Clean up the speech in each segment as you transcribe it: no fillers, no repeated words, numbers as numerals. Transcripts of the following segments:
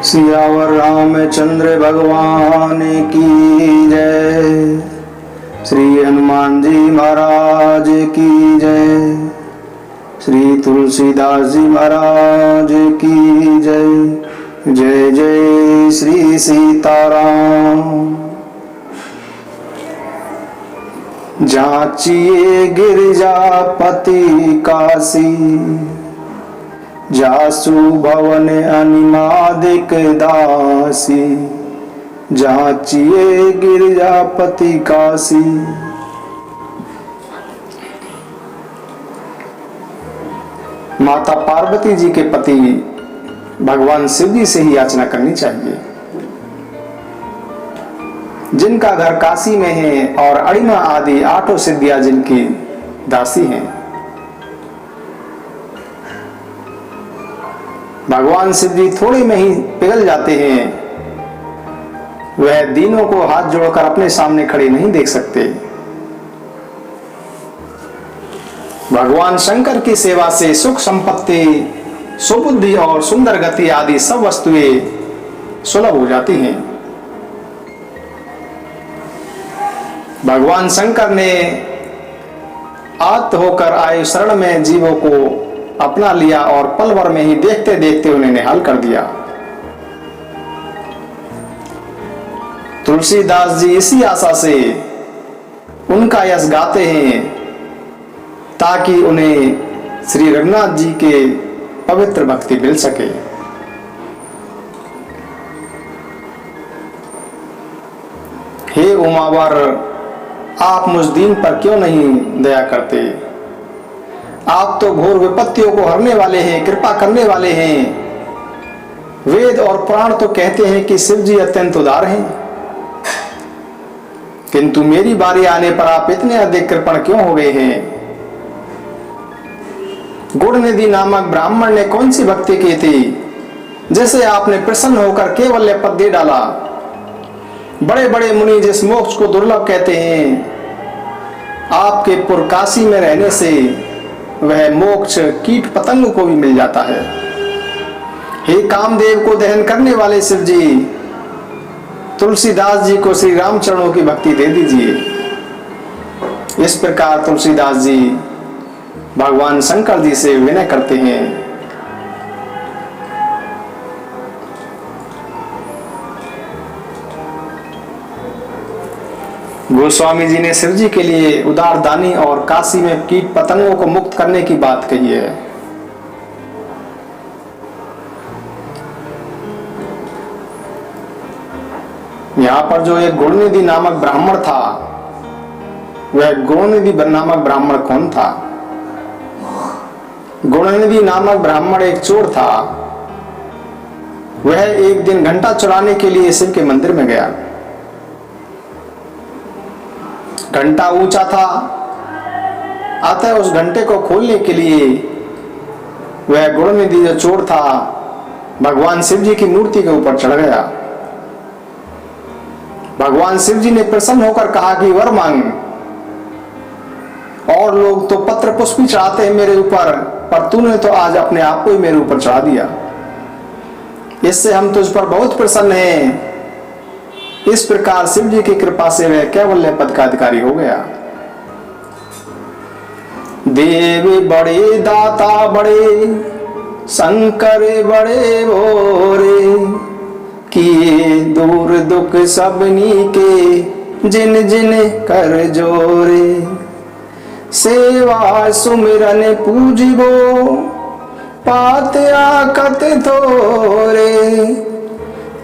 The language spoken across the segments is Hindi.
सियावर रामचंद्र भगवान की जय। श्री हनुमान जी महाराज की जय। श्री तुलसीदास जी महाराज की जय। जय जय श्री सीताराम। जाचिए गिरिजापति काशी, जासु भवन अनिमादिक दासी। जाचिए गिरिजापति काशी। माता पार्वती जी के पति भगवान शिव जी से ही याचना करनी चाहिए। जिनका घर काशी में है और अड़िमा आदि आठों सिद्धियां जिनकी दासी हैं, भगवान शिव जी थोड़े में ही पिघल जाते हैं। वह दीनों को हाथ जोड़कर अपने सामने खड़े नहीं देख सकते। भगवान शंकर की सेवा से सुख संपत्ति, सुबुद्धि और सुंदर गति आदि सब वस्तुएं सुलभ हो जाती हैं। भगवान शंकर ने आत्त होकर आयु शरण में जीवों को अपना लिया और पल भर में ही देखते देखते उन्हें निहाल कर दिया। तुलसीदास जी इसी आशा से उनका यश गाते हैं ताकि उन्हें श्री रघुनाथ जी के पवित्र भक्ति मिल सके। हे उमावर, आप मुझ दीन पर क्यों नहीं दया करते? आप तो घोर विपत्तियों को हरने वाले हैं, कृपा करने वाले हैं। वेद और पुराण तो कहते हैं कि शिव जी अत्यंत उदार हैं, किंतु मेरी बारी आने पर आप इतने अधिक कृपण क्यों हो गए हैं? गुणनिधि नामक ब्राह्मण ने कौन सी भक्ति की थी जैसे आपने प्रसन्न होकर केवल पद दे डाला? बड़े बड़े मुनि जिस मोक्ष को दुर्लभ कहते हैं, आपके पुरकाशी में रहने से वह मोक्ष कीट पतंग को भी मिल जाता है। हे कामदेव को दहन करने वाले शिव जी, तुलसीदास जी को श्री राम चरणों की भक्ति दे दीजिए। इस प्रकार तुलसीदास जी भगवान शंकर जी से विनय करते हैं। गोस्वामी जी ने शिव जी के लिए उदार दानी और काशी में कीट पतंगों को मुक्त करने की बात कही है। यहाँ पर जो एक गुणनिधि नामक ब्राह्मण था, वह गुणनिधि नामक ब्राह्मण कौन था? गुणनिधि नामक ब्राह्मण एक चोर था। वह एक दिन घंटा चुराने के लिए शिव के मंदिर में गया। घंटा ऊंचा था, अतः उस घंटे को खोलने के लिए वह गुणनिधि जो चोर था, भगवान शिव जी की मूर्ति के ऊपर चढ़ गया। भगवान शिव जी ने प्रसन्न होकर कहा कि वर मांग। और लोग तो पत्र पुष्प भी चढ़ाते हैं मेरे ऊपर, पर तूने तो आज अपने आप को ही मेरे ऊपर चढ़ा दिया। इससे हम तुझ पर बहुत प्रसन्न हैं। इस प्रकार शिव जी की कृपा से वह कैवल्य पद का अधिकारी हो गया। देव बड़े दाता बड़े, शंकर बड़े भोरे, किए दूर दुख सबनी के, जिन जिन कर जोरे। सेवा सुमिरन पूजिबो, पात आकत थोरे।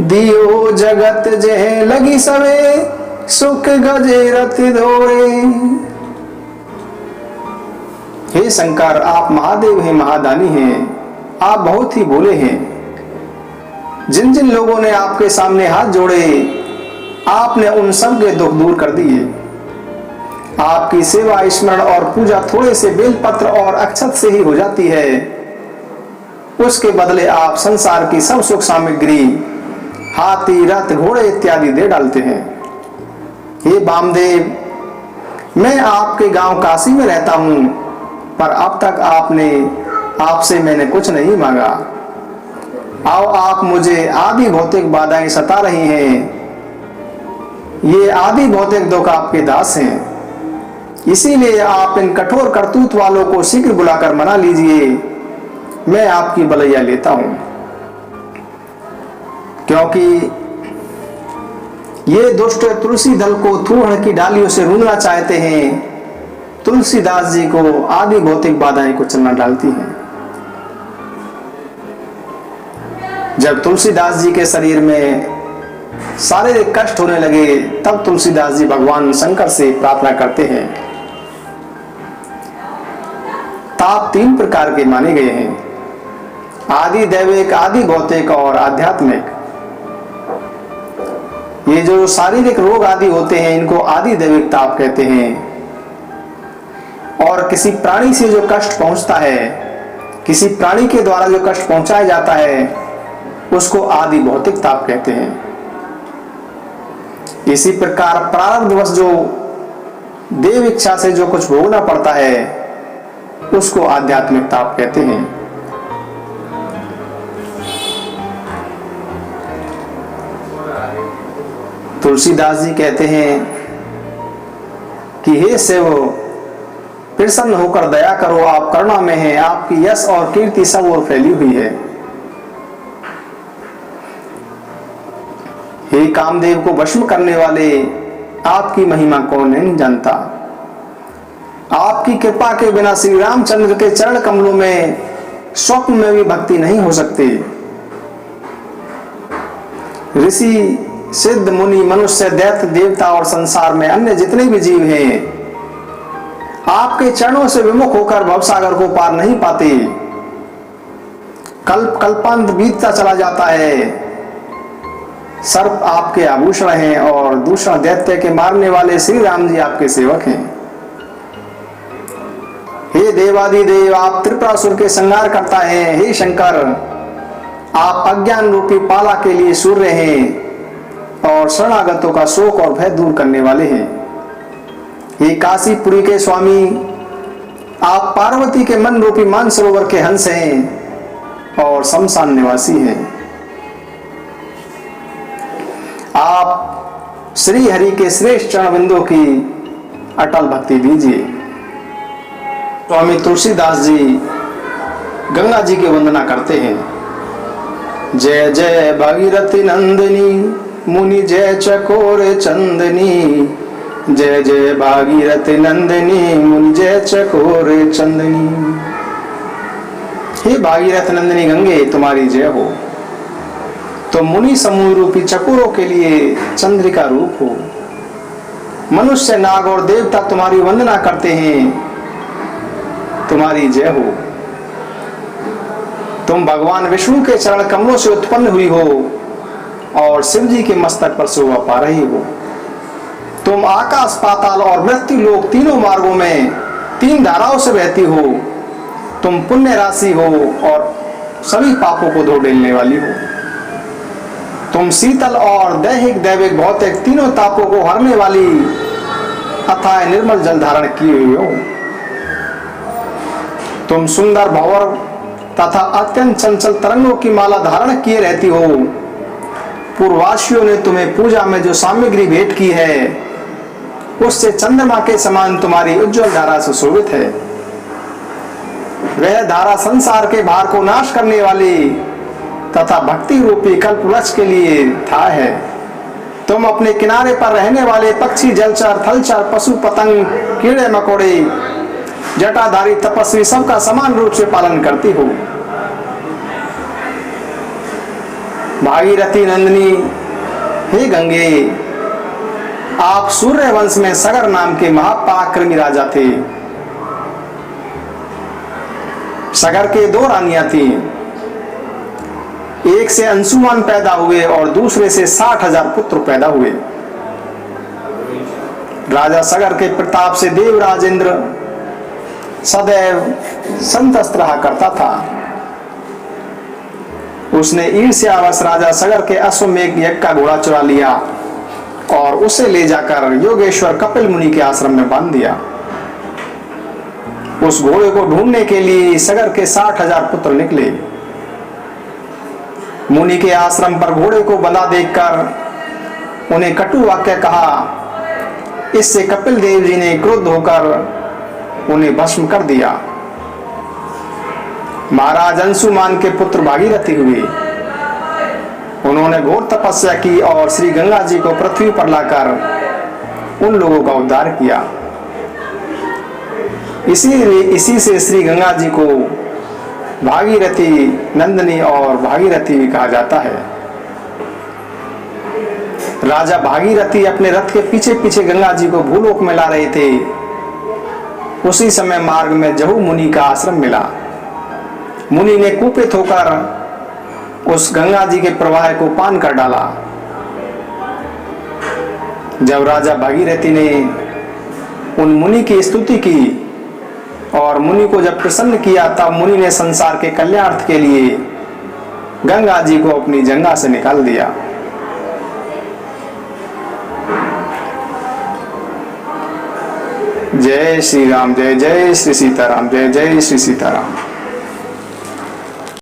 दियो जगत जह लगी सवे, सुख गजे रथ दौरे। हे शंकर, आप महादेव हैं, महादानी हैं, आप बहुत ही भोले हैं। जिन जिन लोगों ने आपके सामने हाथ जोड़े, आपने उन सब के दुख दूर कर दिए। आपकी सेवा, स्मरण और पूजा थोड़े से बेलपत्र और अक्षत से ही हो जाती है। उसके बदले आप संसार की सब सुख सामग्री, हाथी, रथ, घोड़े इत्यादि दे डालते हैं। हे वामदेव, मैं आपके गांव काशी में रहता हूं, पर अब तक आपसे मैंने कुछ नहीं मांगा। आओ आप, मुझे आदि भौतिक बाधाएं सता रही हैं। ये आदि भौतिक दुख आपके दास हैं, इसीलिए आप इन कठोर करतूत वालों को शीघ्र बुलाकर मना लीजिए। मैं आपकी बलैया लेता हूं, क्योंकि ये दुष्ट तुलसी दल को थूहड़ की डालियों से रूंधना चाहते हैं। तुलसीदास जी को आदि भौतिक बाधाएं को चलना डालती हैं। जब तुलसीदास जी के शरीर में शारीरिक कष्ट होने लगे, तब तुलसीदास जी भगवान शंकर से प्रार्थना करते हैं। ताप 3 प्रकार के माने गए हैं, आदि दैविक, आदि भौतिक और आध्यात्मिक। ये जो शारीरिक रोग आदि होते हैं, इनको आदि दैविक ताप कहते हैं। और किसी प्राणी से जो कष्ट पहुंचता है, किसी प्राणी के द्वारा जो कष्ट पहुंचाया जाता है, उसको आदि भौतिक ताप कहते हैं। इसी प्रकार प्रारब्धवश जो देव इच्छा से जो कुछ भोगना पड़ता है, उसको आध्यात्मिक ताप कहते हैं। तुलसीदास जी कहते हैं कि हे शिव, प्रसन्न होकर दया करो, आप करुणा में हैं, आपकी यश और कीर्ति सब ओर फैली हुई है। हे कामदेव को भस्म करने वाले, आपकी महिमा कौन नहीं जानता। आपकी कृपा के बिना श्री रामचंद्र के चरण कमलों में स्वप्न में भी भक्ति नहीं हो सकती। ऋषि, सिद्ध, मुनि, मनुष्य, दैत्य, देवता और संसार में अन्य जितने भी जीव हैं, आपके चरणों से विमुख होकर भवसागर को पार नहीं पाते। कल्प कल्पांत बीतता चला जाता है। सर्प आपके आभूषण हैं और दूषण दैत्य के मारने वाले श्री राम जी आपके सेवक हैं। हे देवादिदेव, आप त्रिपुरासुर के संहार करता है। हे शंकर, आप अज्ञान रूपी पाला के लिए सूर्य हैं और शरणागतों का शोक और भय दूर करने वाले हैं। हे काशीपुरी के स्वामी, आप पार्वती के मन रूपी मानसरोवर के हंस हैं और शमशान निवासी हैं। आप श्री हरि के श्रेष्ठ चरण बिंदु की अटल भक्ति दीजिए। स्वामी तुलसीदास जी गंगा जी की वंदना करते हैं। जय जय भागीरथी नंदिनी, मुनि जय चकोर चंदनी। जय जय भागीरथी नंदिनी, मुनि जय चकोर चंदनी। हे भागीरथ नंदिनी गंगे, तुम्हारी जय हो। तो मुनि समूह रूपी चकोरों के लिए चंद्रिका रूप हो। मनुष्य, नाग और देवता तुम्हारी वंदना करते हैं, तुम्हारी जय हो। तुम भगवान विष्णु के चरण कमलों से उत्पन्न हुई हो और शिव जी के मस्तक पर शोभा पा रही हो। तुम आकाश, पाताल और मृत्यु लोक तीनों मार्गों में 3 धाराओं से बहती हो। तुम पुण्य राशि हो और सभी पापों को धो डालने वाली हो। तुम शीतल और दैहिक, दैविक, भौतिक तीनों तापों को हरने वाली अथाह निर्मल जल धारण किए हुए हो। तुम सुंदर भंवर तथा अत्यंत चंचल तरंगों की माला धारण किए रहती हो। पूर्ववासियों ने तुम्हें पूजा में जो सामग्री भेंट की है, उससे चंद्रमा के समान तुम्हारी उज्जवल धारा सुशोभित है। वह धारा संसार के भार को नाश करने वाली तथा भक्ति रूपी कल्प वृक्ष के लिए था है। तुम अपने किनारे पर रहने वाले पक्षी, जलचर, थलचर, पशु, पतंग, कीड़े मकोड़े, जटाधारी, तपस्वी सबका समान रूप से पालन करती हो। भागीरथी नंदिनी, हे गंगे, आप सूर्य वंश में सगर नाम के महापराक्रमी राजा थे। सगर के 2 रानियां थी। एक से अंशुमान पैदा हुए और दूसरे से 60,000 पुत्र पैदा हुए। राजा सगर के प्रताप से देवराज इंद्र सदैव संतस्त रहा करता था। उसने ईर्ष्यावश राजा सगर के अश्वमेघ यज्ञ का घोड़ा चुरा लिया और उसे ले जाकर योगेश्वर कपिल मुनि के आश्रम में बांध दिया। उस घोड़े को ढूंढने के लिए सगर के 60,000 पुत्र निकले। मुनि के आश्रम पर घोड़े को बंधा देखकर उन्हें कटु वाक्य कहा। इससे कपिल देव जी ने क्रुद्ध होकर उन्हें भस्म कर दिया। महाराज अंशुमान के पुत्र भागीरथी हुए। उन्होंने घोर तपस्या की और श्री गंगा जी को पृथ्वी पर लाकर उन लोगों का उद्धार किया। इसी से श्री गंगा जी को भागीरथी नंदिनी और भागीरथी भी कहा जाता है। राजा भागीरथी अपने रथ के पीछे पीछे गंगा जी को भूलोक में ला रहे थे। उसी समय मार्ग में जहु मुनि का आश्रम मिला। मुनि ने कुपित होकर उस गंगा जी के प्रवाह को पान कर डाला। जब राजा भागीरथी ने उन मुनि की स्तुति की और मुनि को जब प्रसन्न किया, तब मुनि ने संसार के कल्याणार्थ के लिए गंगा जी को अपनी जंगा से निकाल दिया। जय श्री राम, जय जय श्री सीताराम, जय जय श्री सीताराम।